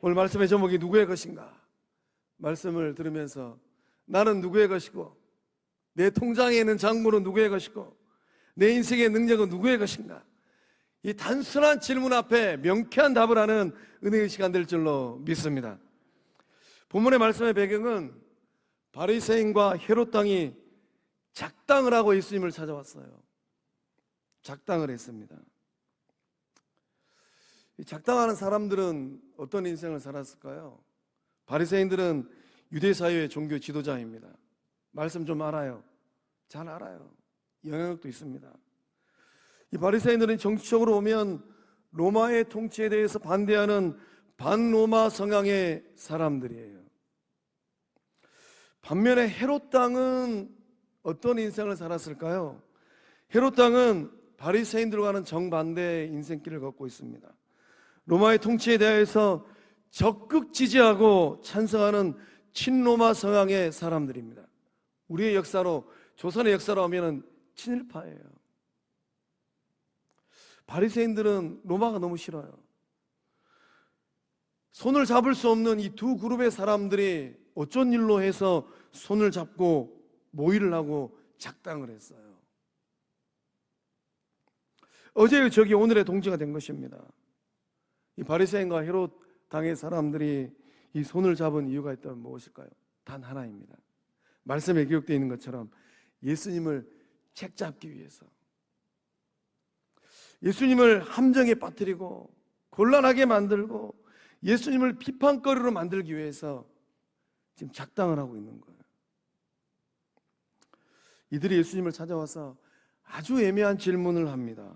오늘 말씀의 제목이 누구의 것인가? 말씀을 들으면서 나는 누구의 것이고, 내 통장에 있는 잔고는 누구의 것이고, 내 인생의 능력은 누구의 것인가? 이 단순한 질문 앞에 명쾌한 답을 하는 은혜의 시간 될 줄로 믿습니다. 본문의 말씀의 배경은 바리새인과 헤롯 당이 작당을 하고 예수님을 찾아왔어요. 작당을 했습니다. 이 작당하는 사람들은 어떤 인생을 살았을까요? 바리새인들은 유대 사회의 종교 지도자입니다. 말씀 좀 알아요. 잘 알아요. 영향력도 있습니다. 이 바리새인들은 정치적으로 보면 로마의 통치에 대해서 반대하는 반로마 성향의 사람들이에요. 반면에 헤롯 당은 어떤 인생을 살았을까요? 헤롯 당은 바리새인들과는 정반대의 인생길을 걷고 있습니다. 로마의 통치에 대해서 적극 지지하고 찬성하는 친로마 성향의 사람들입니다. 우리의 역사로, 조선의 역사로 하면 친일파예요. 바리새인들은 로마가 너무 싫어요. 손을 잡을 수 없는 이 두 그룹의 사람들이 어쩐 일로 해서 손을 잡고 모의를 하고 작당을 했어요. 어제의 적이 오늘의 동지가 된 것입니다. 이 바리새인과 헤롯 당의 사람들이 이 손을 잡은 이유가 있다면 무엇일까요? 단 하나입니다. 말씀에 기록되어 있는 것처럼 예수님을 책잡기 위해서, 예수님을 함정에 빠뜨리고 곤란하게 만들고 예수님을 비판거리로 만들기 위해서 지금 작당을 하고 있는 거예요. 이들이 예수님을 찾아와서 아주 애매한 질문을 합니다.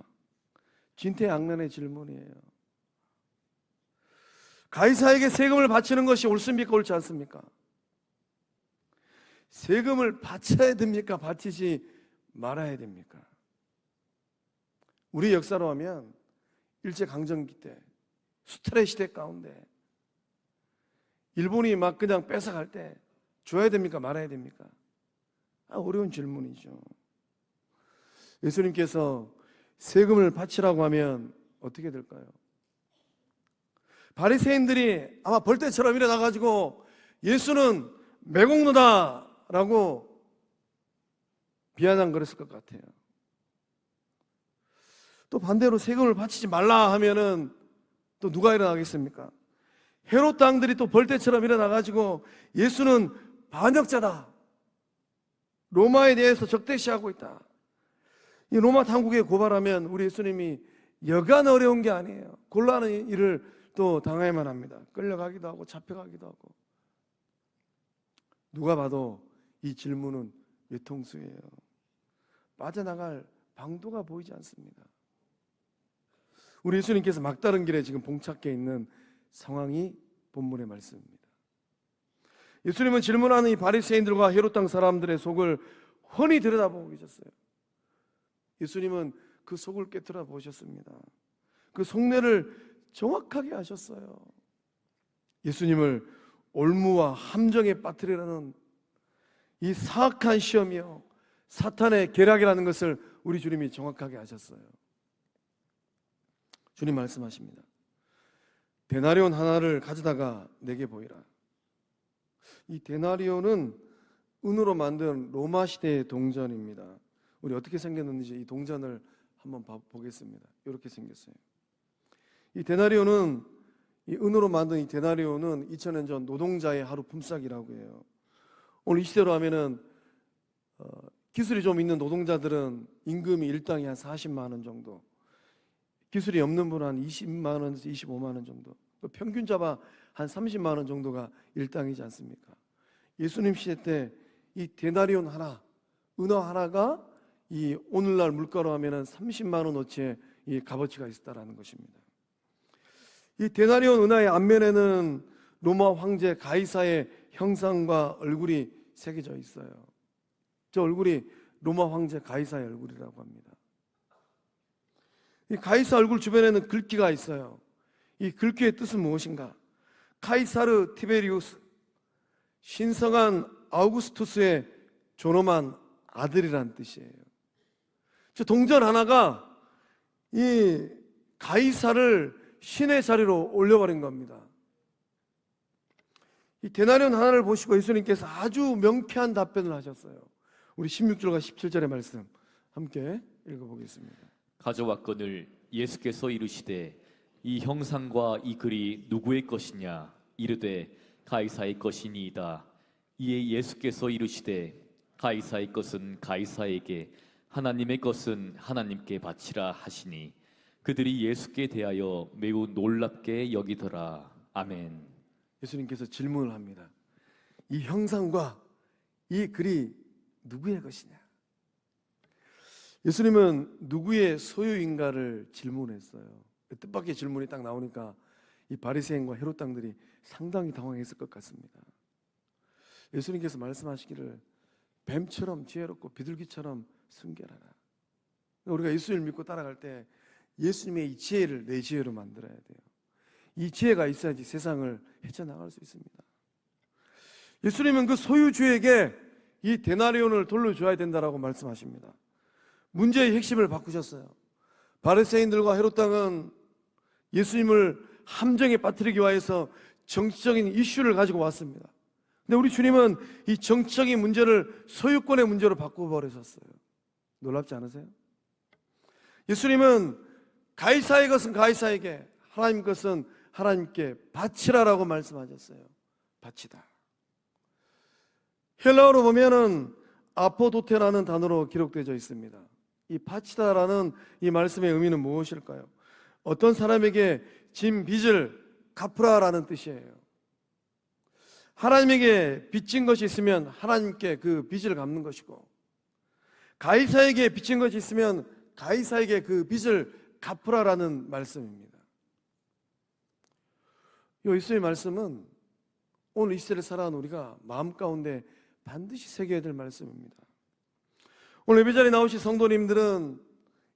진퇴양난의 질문이에요. 가이사에게 세금을 바치는 것이 옳습니까? 옳지 않습니까? 세금을 바쳐야 됩니까? 바치지 말아야 됩니까? 우리 역사로 하면 일제강점기 때 수탈의 시대 가운데 일본이 막 그냥 뺏어갈 때 줘야 됩니까? 말아야 됩니까? 어려운 질문이죠. 예수님께서 세금을 바치라고 하면 어떻게 될까요? 바리새인들이 아마 벌떼처럼 일어나가지고 예수는 매국노다라고 비아냥거렸을 것 같아요. 또 반대로 세금을 바치지 말라 하면은 또 누가 일어나겠습니까? 헤롯 당들이 또 벌떼처럼 일어나가지고 예수는 반역자다, 로마에 대해서 적대시하고 있다, 이 로마 당국에 고발하면 우리 예수님이 여간 어려운 게 아니에요. 곤란한 일을 또 당해야만 합니다. 끌려가기도 하고 잡혀가기도 하고. 누가 봐도 이 질문은 외통수예요. 빠져나갈 방도가 보이지 않습니다. 우리 예수님께서 막다른 길에 지금 봉착해 있는 상황이 본문의 말씀입니다. 예수님은 질문하는 이 바리새인들과 헤롯 당 사람들의 속을 훤히 들여다보고 계셨어요. 예수님은 그 속을 깨트려 보셨습니다. 그 속내를 정확하게 아셨어요. 예수님을 올무와 함정에 빠뜨리라는 이 사악한 시험이요, 사탄의 계략이라는 것을 우리 주님이 정확하게 아셨어요. 주님 말씀하십니다. 데나리온 하나를 가져다가 내게 보이라. 이 데나리온은 은으로 만든 로마 시대의 동전입니다. 우리 어떻게 생겼는지 이 동전을 한번 보겠습니다. 이렇게 생겼어요. 이 데나리온은, 이 은으로 만든 이 데나리온은 2000년 전 노동자의 하루 품삯이라고 해요. 오늘 이 시대로 하면은 기술이 좀 있는 노동자들은 임금이 일당이 한 40만 원 정도, 기술이 없는 분은 한 20만 원에서 25만 원 정도, 평균 잡아 한 30만 원 정도가 일당이지 않습니까? 예수님 시대 때 이 데나리온 하나, 은어 하나가 이 오늘날 물가로 하면은 30만 원어치의 이 값어치가 있었다라는 것입니다. 이 데나리온 은하의 앞면에는 로마 황제 가이사의 형상과 얼굴이 새겨져 있어요. 저 얼굴이 로마 황제 가이사의 얼굴이라고 합니다. 이 가이사 얼굴 주변에는 글귀가 있어요. 이 글귀의 뜻은 무엇인가? 카이사르 티베리우스, 신성한 아우구스투스의 존엄한 아들이란 뜻이에요. 저 동전 하나가 이 가이사를 신의 자리로 올려버린 겁니다. 이 데나리온 하나를 보시고 예수님께서 아주 명쾌한 답변을 하셨어요. 우리 16절과 17절의 말씀 함께 읽어보겠습니다. 가져왔거늘 예수께서 이르시되 이 형상과 이 글이 누구의 것이냐 이르되 가이사의 것이니이다. 이에 예수께서 이르시되 가이사의 것은 가이사에게 하나님의 것은 하나님께 바치라 하시니 그들이 예수께 대하여 매우 놀랍게 여기더라. 아멘. 예수님께서 질문을 합니다. 이 형상과 이 글이 누구의 것이냐? 예수님은 누구의 소유인가를 질문했어요. 뜻밖의 질문이 딱 나오니까 이 바리새인과 헤롯 당들이 상당히 당황했을 것 같습니다. 예수님께서 말씀하시기를 뱀처럼 지혜롭고 비둘기처럼 순결하라. 우리가 예수님을 믿고 따라갈 때 예수님의 이 지혜를 내 지혜로 만들어야 돼요. 이 지혜가 있어야지 세상을 헤쳐나갈 수 있습니다. 예수님은 그 소유주에게 이 데나리온을 돌려줘야 된다라고 말씀하십니다. 문제의 핵심을 바꾸셨어요. 바리새인들과 헤롯 당은 예수님을 함정에 빠뜨리기 위해서 정치적인 이슈를 가지고 왔습니다. 근데 우리 주님은 이 정치적인 문제를 소유권의 문제로 바꿔버리셨어요. 놀랍지 않으세요? 예수님은 가이사의 것은 가이사에게, 하나님 것은 하나님께 바치라라고 말씀하셨어요. 바치다. 헬라어로 보면은 아포도테라는 단어로 기록되어 있습니다. 이 바치다라는 이 말씀의 의미는 무엇일까요? 어떤 사람에게 진 빚을 갚으라라는 뜻이에요. 하나님에게 빚진 것이 있으면 하나님께 그 빚을 갚는 것이고, 가이사에게 빚진 것이 있으면 가이사에게 그 빚을 갚으라라는 말씀입니다. 이 예수의 말씀은 오늘 이 시대를 살아가는 우리가 마음 가운데 반드시 새겨야 될 말씀입니다. 오늘 예배 자리에 나오신 성도님들은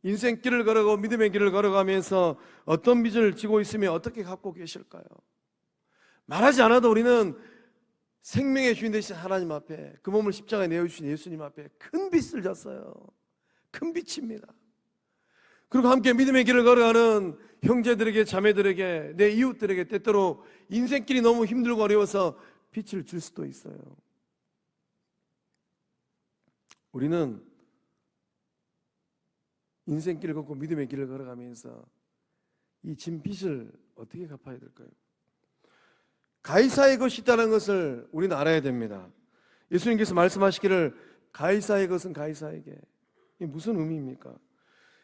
인생길을 걸어가고 믿음의 길을 걸어가면서 어떤 빚을 지고 있으며 어떻게 갚고 계실까요? 말하지 않아도 우리는 생명의 주인 되신 하나님 앞에, 그 몸을 십자가에 내어주신 예수님 앞에 큰 빚을 졌어요. 큰 빚입니다. 그리고 함께 믿음의 길을 걸어가는 형제들에게, 자매들에게, 내 이웃들에게 때때로 인생길이 너무 힘들고 어려워서 빚을 질 수도 있어요. 우리는 인생길을 걷고 믿음의 길을 걸어가면서 이 진 빚을 어떻게 갚아야 될까요? 가이사의 것이 있다는 것을 우리는 알아야 됩니다. 예수님께서 말씀하시기를 가이사의 것은 가이사에게, 이게 무슨 의미입니까?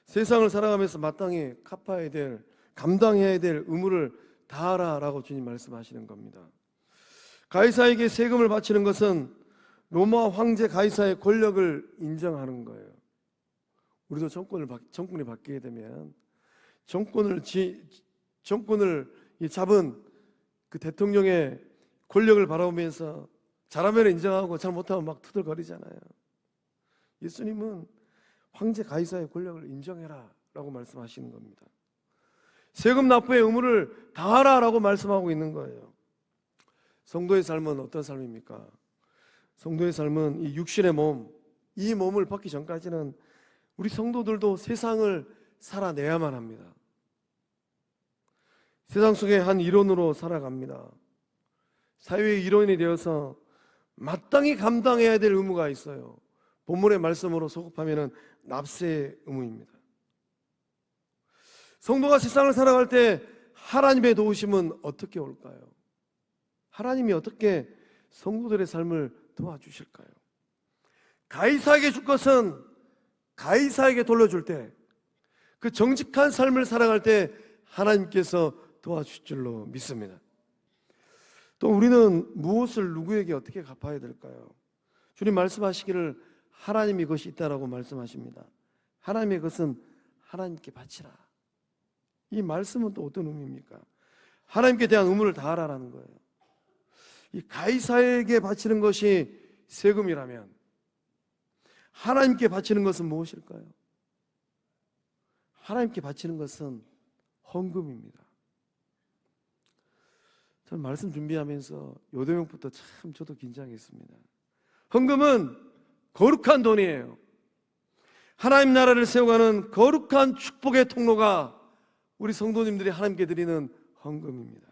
세상을 살아가면서 마땅히 갚아야 될, 감당해야 될 의무를 다하라라고 주님 말씀하시는 겁니다. 가이사에게 세금을 바치는 것은 로마 황제 가이사의 권력을 인정하는 거예요. 우리도 정권이 바뀌게 되면 정권을 잡은 그 대통령의 권력을 바라보면서 잘하면 인정하고 잘못하면 막 투덜거리잖아요. 예수님은 황제 가이사의 권력을 인정해라 라고 말씀하시는 겁니다. 세금 납부의 의무를 다하라 라고 말씀하고 있는 거예요. 성도의 삶은 어떤 삶입니까? 성도의 삶은 이 육신의 몸, 이 몸을 받기 전까지는 우리 성도들도 세상을 살아내야만 합니다. 세상 속의 한 일원으로 살아갑니다. 사회의 일원이 되어서 마땅히 감당해야 될 의무가 있어요. 본문의 말씀으로 소급하면 납세의 의무입니다. 성도가 세상을 살아갈 때 하나님의 도우심은 어떻게 올까요? 하나님이 어떻게 성도들의 삶을 도와주실까요? 가이사에게 줄 것은 가이사에게 돌려줄 때, 그 정직한 삶을 살아갈 때 하나님께서 도와주실 줄로 믿습니다. 또 우리는 무엇을 누구에게 어떻게 갚아야 될까요? 주님 말씀하시기를 하나님이 것이 있다라고 말씀하십니다. 하나님의 것은 하나님께 바치라. 이 말씀은 또 어떤 의미입니까? 하나님께 대한 의무를 다하라는 거예요. 이 가이사에게 바치는 것이 세금이라면 하나님께 바치는 것은 무엇일까요? 하나님께 바치는 것은 헌금입니다. 저는 말씀 준비하면서 요대목부터 참 저도 긴장했습니다. 헌금은 거룩한 돈이에요. 하나님 나라를 세워가는 거룩한 축복의 통로가 우리 성도님들이 하나님께 드리는 헌금입니다.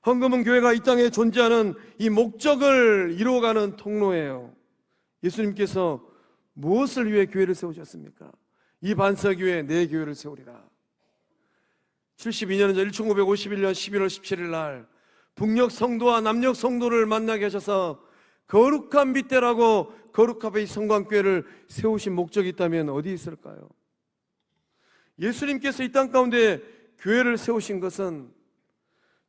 헌금은 교회가 이 땅에 존재하는 이 목적을 이루어가는 통로예요. 예수님께서 무엇을 위해 교회를 세우셨습니까? 이 반석 위에 내 교회를 세우리라. 72년 전 1551년 11월 17일 날 북녘 성도와 남녘 성도를 만나게 하셔서 거룩한 빗대라고 거룩합의 성광교회를 세우신 목적이 있다면 어디 있을까요? 예수님께서 이 땅 가운데 교회를 세우신 것은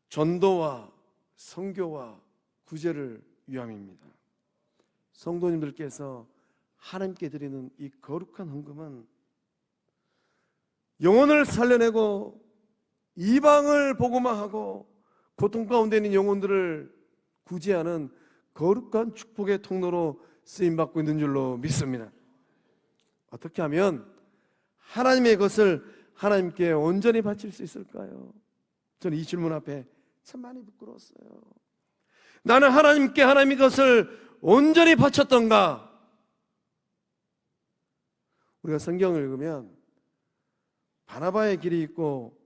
전도와 선교와 구제를 위함입니다. 성도님들께서 하나님께 드리는 이 거룩한 헌금은 영혼을 살려내고 이방을 복음화하고 고통 가운데 있는 영혼들을 구제하는 거룩한 축복의 통로로 쓰임받고 있는 줄로 믿습니다. 어떻게 하면 하나님의 것을 하나님께 온전히 바칠 수 있을까요? 저는 이 질문 앞에 참 많이 부끄러웠어요. 나는 하나님께 하나님의 것을 온전히 바쳤던가? 우리가 성경을 읽으면 바나바의 길이 있고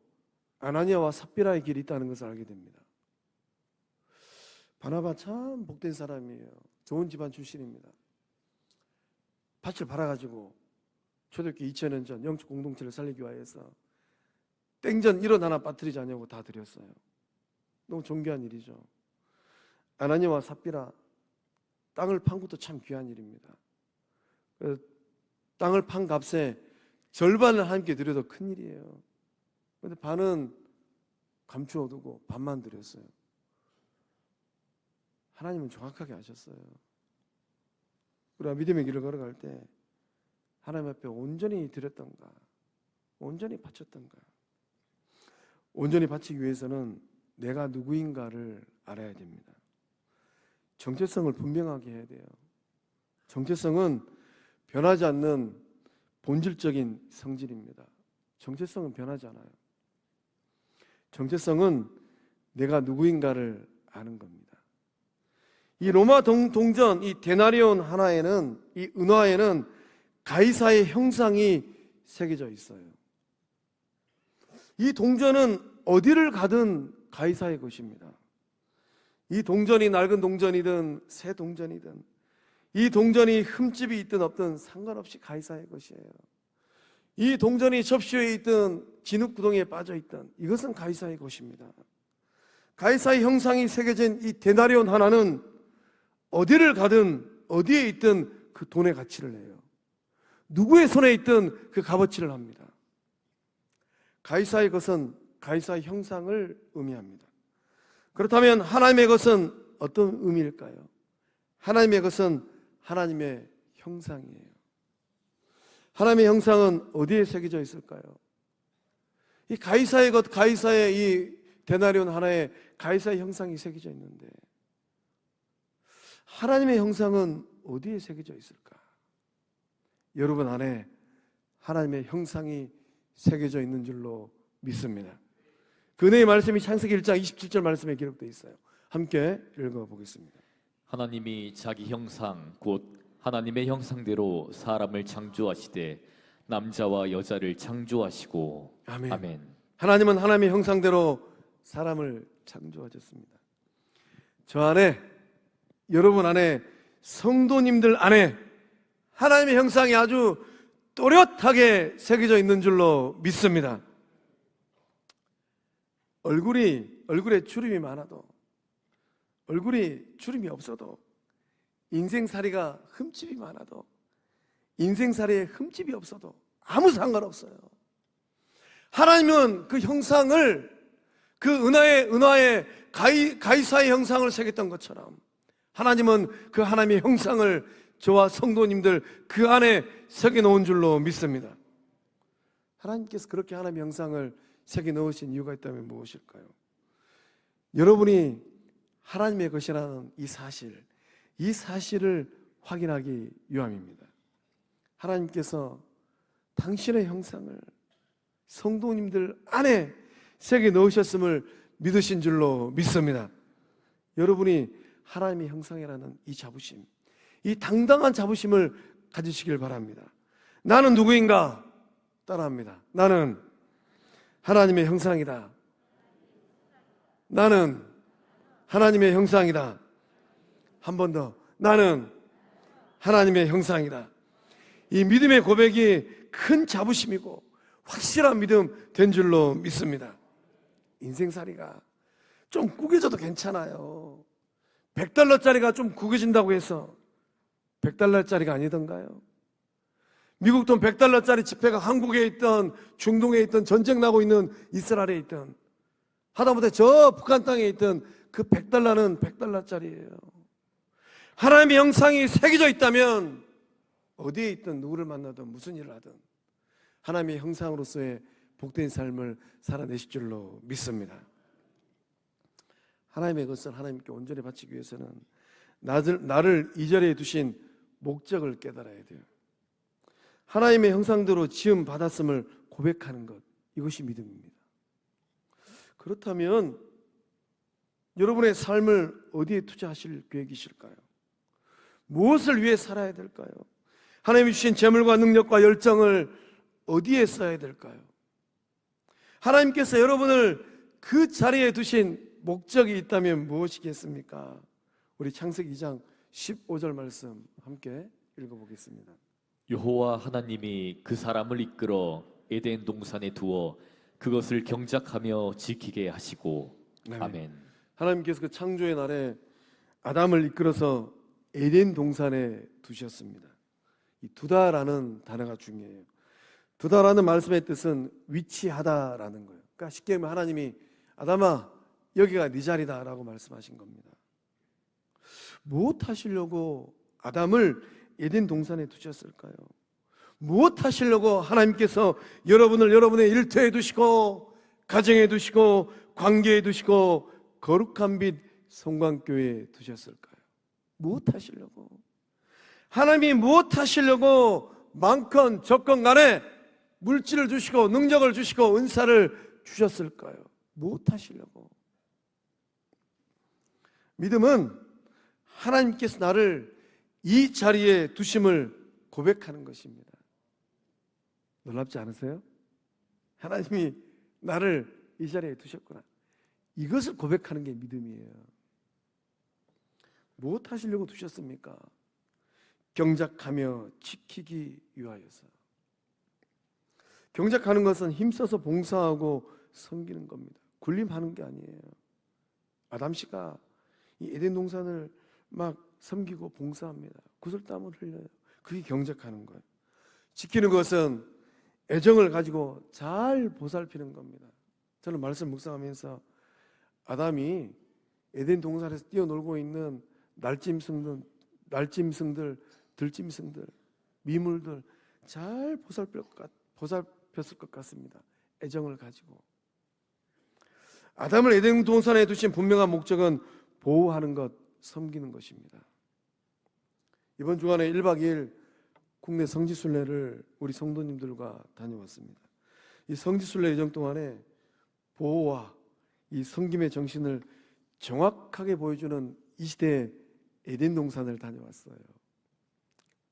아나니아와 삽비라의 길이 있다는 것을 알게 됩니다. 바나바 참 복된 사람이에요. 좋은 집안 출신입니다. 밭을 팔아가지고 초대교회 2000년 전 영적 공동체를 살리기 위해서 땡전 1원 하나 빠뜨리지 않냐고 다 드렸어요. 너무 존귀한 일이죠. 아나니아와 삽비라 땅을 판 것도 참 귀한 일입니다. 땅을 판 값에 절반을 하나님께 드려도 큰 일이에요. 그런데 반은 감추어두고 반만 드렸어요. 하나님은 정확하게 아셨어요. 우리가 믿음의 길을 걸어갈 때 하나님 앞에 온전히 드렸던가, 온전히 바쳤던가. 온전히 바치기 위해서는 내가 누구인가를 알아야 됩니다. 정체성을 분명하게 해야 돼요. 정체성은 변하지 않는 본질적인 성질입니다. 정체성은 변하지 않아요. 정체성은 내가 누구인가를 아는 겁니다. 이 로마 동전, 이 데나리온 하나에는, 이 은화에는 가이사의 형상이 새겨져 있어요. 이 동전은 어디를 가든 가이사의 것입니다. 이 동전이 낡은 동전이든 새 동전이든 이 동전이 흠집이 있든 없든 상관없이 가이사의 것이에요. 이 동전이 접시에 있든 진흙구덩이에 빠져 있든 이것은 가이사의 것입니다. 가이사의 형상이 새겨진 이 데나리온 하나는 어디를 가든 어디에 있든 그 돈의 가치를 내요. 누구의 손에 있든 그 값어치를 합니다. 가이사의 것은 가이사의 형상을 의미합니다. 그렇다면 하나님의 것은 어떤 의미일까요? 하나님의 것은 하나님의 형상이에요. 하나님의 형상은 어디에 새겨져 있을까요? 이 가이사의 것, 가이사의 이 데나리온 하나에 가이사의 형상이 새겨져 있는데 하나님의 형상은 어디에 새겨져 있을까? 여러분 안에 하나님의 형상이 새겨져 있는 줄로 믿습니다. 그네의 말씀이 창세기 1장 27절 말씀에 기록되어 있어요. 함께 읽어보겠습니다. 하나님이 자기 형상 곧 하나님의 형상대로 사람을 창조하시되 남자와 여자를 창조하시고 아멘. 아멘. 하나님은 하나님의 형상대로 사람을 창조하셨습니다. 저 안에, 여러분 안에, 성도님들 안에 하나님의 형상이 아주 또렷하게 새겨져 있는 줄로 믿습니다. 얼굴에 주름이 많아도, 얼굴이 주름이 없어도, 인생살이가 흠집이 많아도, 인생살이에 흠집이 없어도 아무 상관없어요. 하나님은 그 형상을, 그 은화의 가이사의 형상을 새겼던 것처럼 하나님은 그 하나님의 형상을 저와 성도님들 그 안에 새겨놓은 줄로 믿습니다. 하나님께서 그렇게 하나님의 형상을 새겨놓으신 이유가 있다면 무엇일까요? 여러분이 하나님의 것이라는 이 사실을 확인하기 위함입니다. 하나님께서 당신의 형상을 성도님들 안에 새겨놓으셨음을 믿으신 줄로 믿습니다. 여러분이 하나님의 형상이라는 이 자부심, 이 당당한 자부심을 가지시길 바랍니다. 나는 누구인가? 따라합니다. 나는 하나님의 형상이다. 나는 하나님의 형상이다. 한 번 더. 나는 하나님의 형상이다. 이 믿음의 고백이 큰 자부심이고 확실한 믿음 된 줄로 믿습니다. 인생살이가 좀 구겨져도 괜찮아요. 100달러짜리가 좀 구겨진다고 해서 100달러짜리가 아니던가요? 미국 돈 100달러짜리 지폐가 한국에 있던 중동에 있던 전쟁 나고 있는 이스라엘에 있던 하다못해 저 북한 땅에 있던 그 100달러는 100달러짜리예요. 하나님의 형상이 새겨져 있다면 어디에 있든 누구를 만나든 무슨 일을 하든 하나님의 형상으로서의 복된 삶을 살아내실 줄로 믿습니다. 하나님의 것을 하나님께 온전히 바치기 위해서는 나를 이 자리에 두신 목적을 깨달아야 돼요. 하나님의 형상대로 지음 받았음을 고백하는 것, 이것이 믿음입니다. 그렇다면 여러분의 삶을 어디에 투자하실 계획이실까요? 무엇을 위해 살아야 될까요? 하나님이 주신 재물과 능력과 열정을 어디에 써야 될까요? 하나님께서 여러분을 그 자리에 두신 목적이 있다면 무엇이겠습니까? 우리 창세기 2장 15절 말씀 함께 읽어보겠습니다. 여호와 하나님이 그 사람을 이끌어 에덴 동산에 두어 그것을 경작하며 지키게 하시고. 아멘. 하나님께서 그 창조의 날에 아담을 이끌어서 에덴 동산에 두셨습니다. 이 두다라는 단어가 중요해요. 두다라는 말씀의 뜻은 위치하다라는 거예요. 그러니까 쉽게 말하면 하나님이 아담아 여기가 네 자리다라고 말씀하신 겁니다. 무엇 하시려고 아담을 에덴 동산에 두셨을까요? 무엇 하시려고 하나님께서 여러분을 여러분의 일터에 두시고 가정에 두시고 관계에 두시고 거룩한 빛 성광교회에 두셨을까요? 무엇 하시려고? 하나님이 무엇 하시려고 많건 적건 간에 물질을 주시고 능력을 주시고 은사를 주셨을까요? 무엇 하시려고? 믿음은 하나님께서 나를 이 자리에 두심을 고백하는 것입니다. 놀랍지 않으세요? 하나님이 나를 이 자리에 두셨구나. 이것을 고백하는 게 믿음이에요. 무엇 하시려고 두셨습니까? 경작하며 지키기 위하여서. 경작하는 것은 힘써서 봉사하고 섬기는 겁니다. 군림하는 게 아니에요. 아담 씨가 이 에덴 동산을 막 섬기고 봉사합니다. 구슬땀을 흘려요. 그게 경작하는 거예요. 지키는 것은 애정을 가지고 잘 보살피는 겁니다. 저는 말씀 묵상하면서 아담이 에덴 동산에서 뛰어놀고 있는 날짐승들, 들짐승들, 미물들 잘 보살폈을 것 같습니다. 애정을 가지고. 아담을 에덴 동산에 두신 분명한 목적은 보호하는 것, 섬기는 것입니다. 이번 주간에 1박 2일 국내 성지순례를 우리 성도님들과 다녀왔습니다. 이 성지순례 여정 동안에 보호와 이 섬김의 정신을 정확하게 보여주는 이 시대의 에덴 동산을 다녀왔어요.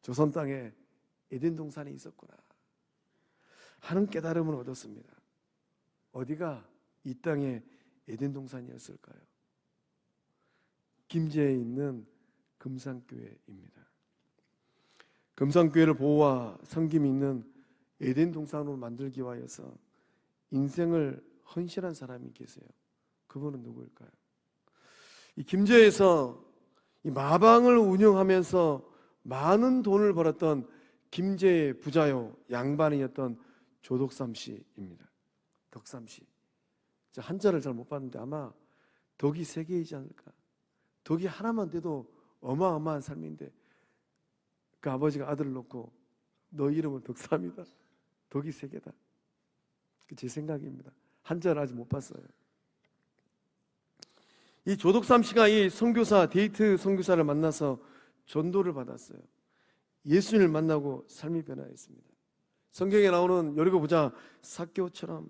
조선 땅에 에덴 동산이 있었구나 하는 깨달음을 얻었습니다. 어디가 이 땅의 에덴 동산이었을까요? 김제에 있는 금산교회입니다. 금산교회를 보호와 섬김이 있는 에덴 동산으로 만들기 위하여서 인생을 헌신한 사람이 계세요. 그분은 누구일까요? 이 김제에서 이 마방을 운영하면서 많은 돈을 벌었던 김제의 부자요 양반이었던 조덕삼 씨입니다. 덕삼 씨. 한자를 잘 못 봤는데 아마 덕이 3개이지 않을까. 덕이 하나만 돼도 어마어마한 삶인데 그 아버지가 아들을 놓고 너 이름은 덕삼이다. 덕이 3개다. 제 생각입니다. 한자를 아직 못 봤어요. 이 조덕삼 씨가 이 선교사 데이트 선교사를 만나서 전도를 받았어요. 예수님을 만나고 삶이 변화했습니다. 성경에 나오는 여리고 부자 삭개오처럼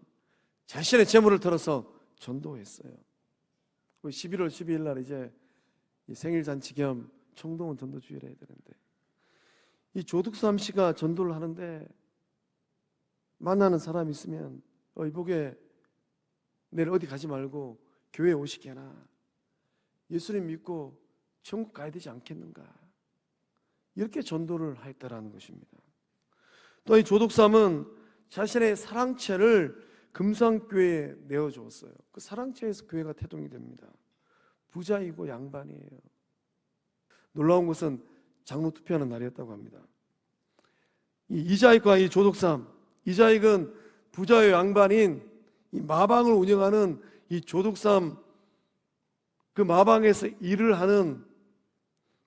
자신의 재물을 털어서 전도했어요. 11월 12일 날 이제 생일 잔치 겸 청동원 전도 주일을 해야 되는데 이 조덕삼 씨가 전도를 하는데 만나는 사람이 있으면 이보게 내일 어디 가지 말고 교회에 오시게 해라. 예수님 믿고 천국 가야 되지 않겠는가, 이렇게 전도를 하였다라는 것입니다. 또 이 조독삼은 자신의 사랑채를 금산교회에 내어주었어요. 그 사랑채에서 교회가 태동이 됩니다. 부자이고 양반이에요. 놀라운 것은 장로 투표하는 날이었다고 합니다. 이 이자익과 이 조독삼, 이자익은 부자의 양반인 이 마방을 운영하는 이 조독삼, 그 마방에서 일을 하는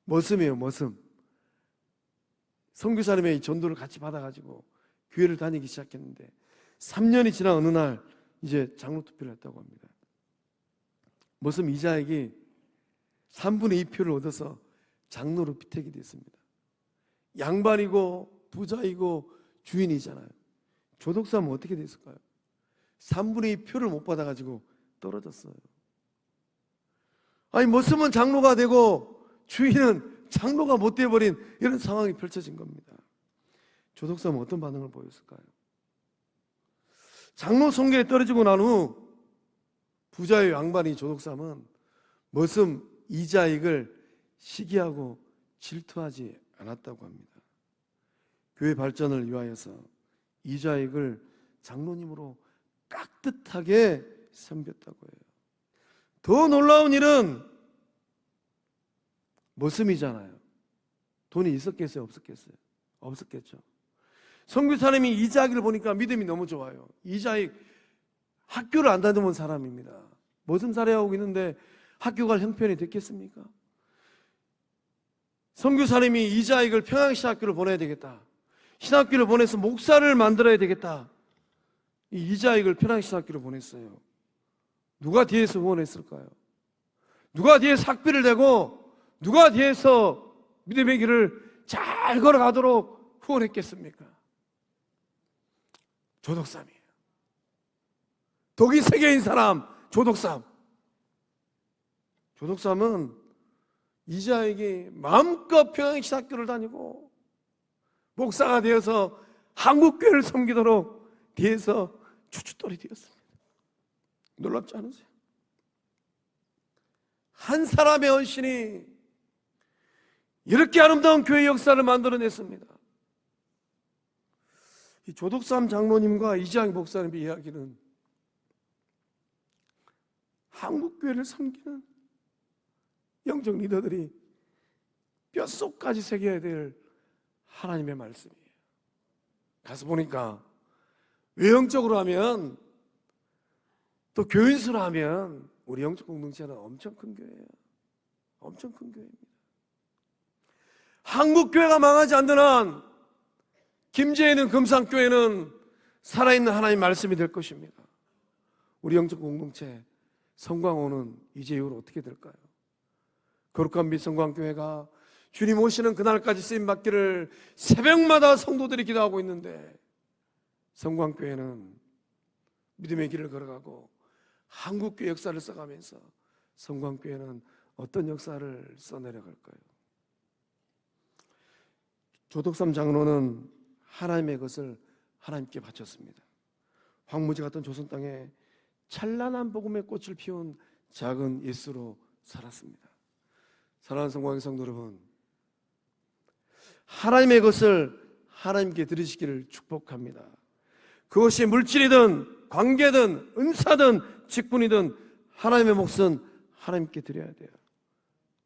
머슴이에요. 머슴. 선교사님의 이 전도를 같이 받아가지고 교회를 다니기 시작했는데 3년이 지난 어느 날 이제 장로 투표를 했다고 합니다. 머슴 이자익이 3분의 2표를 얻어서 장로로 피택이 됐습니다. 양반이고 부자이고 주인이잖아요. 조독삼은 어떻게 됐을까요? 3분의 2표를 못 받아가지고 떨어졌어요. 아니, 머슴은 장로가 되고 주인은 장로가 못 되어버린 이런 상황이 펼쳐진 겁니다. 조독삼은 어떤 반응을 보였을까요? 장로 선교에 떨어지고 난 후 부자의 양반이 조독삼은 머슴 이자익을 시기하고 질투하지 않았다고 합니다. 교회 발전을 위하여서 이자익을 장로님으로 깍듯하게 섬겼다고 해요. 더 놀라운 일은 머슴이잖아요. 돈이 있었겠어요? 없었겠어요? 없었겠죠. 선교사님이 이자익을 보니까 믿음이 너무 좋아요. 이자익 학교를 안 다녀본 사람입니다. 머슴 살해하고 있는데 학교 갈 형편이 됐겠습니까? 선교사님이 이자익을 평양신학교를 보내야 되겠다, 신학교를 보내서 목사를 만들어야 되겠다, 이 이자익을 평양신학교를 보냈어요. 누가 뒤에서 후원했을까요? 누가 뒤에서 학비를 내고 누가 뒤에서 믿음의 길을 잘 걸어가도록 후원했겠습니까? 조독삼이에요. 독이 세 개인 사람, 조독삼. 조독삼은 이자익이 마음껏 평양신학교를 다니고 목사가 되어서 한국교회를 섬기도록 뒤에서 추춧돌이 되었습니다. 놀랍지 않으세요? 한 사람의 헌신이 이렇게 아름다운 교회 역사를 만들어냈습니다. 이 조독삼 장로님과 이자익 목사님의 이야기는 한국교회를 섬기는 영적 리더들이 뼛속까지 새겨야 될 하나님의 말씀이에요. 가서 보니까 외형적으로 하면, 또 교인수로 하면 우리 영적 공동체는 엄청 큰 교회예요. 엄청 큰 교회입니다. 한국교회가 망하지 않는 한 김제에 있는 금산교회는 살아있는 하나님의 말씀이 될 것입니다. 우리 영적 공동체 성광호는 이제 이후로 어떻게 될까요? 거룩한 빛 성광교회가 주님 오시는 그날까지 쓰임받기를 새벽마다 성도들이 기도하고 있는데, 성광교회는 믿음의 길을 걸어가고 한국교회 역사를 써가면서 성광교회는 어떤 역사를 써내려갈까요? 조독삼 장로는 하나님의 것을 하나님께 바쳤습니다. 황무지 같은 조선 땅에 찬란한 복음의 꽃을 피운 작은 예수로 살았습니다. 사랑하는 성광의 성도 여러분, 하나님의 것을 하나님께 드리시기를 축복합니다. 그것이 물질이든 관계든 은사든 직분이든 하나님의 몫은 하나님께 드려야 돼요.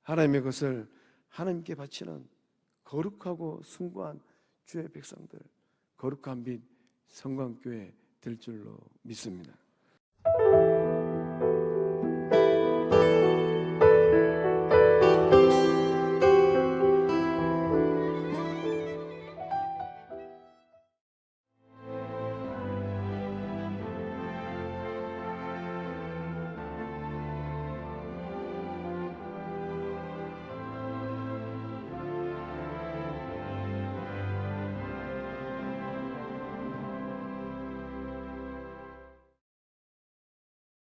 하나님의 것을 하나님께 바치는 거룩하고 숭고한 주의 백성들, 거룩한 빛 성광교회 될 줄로 믿습니다.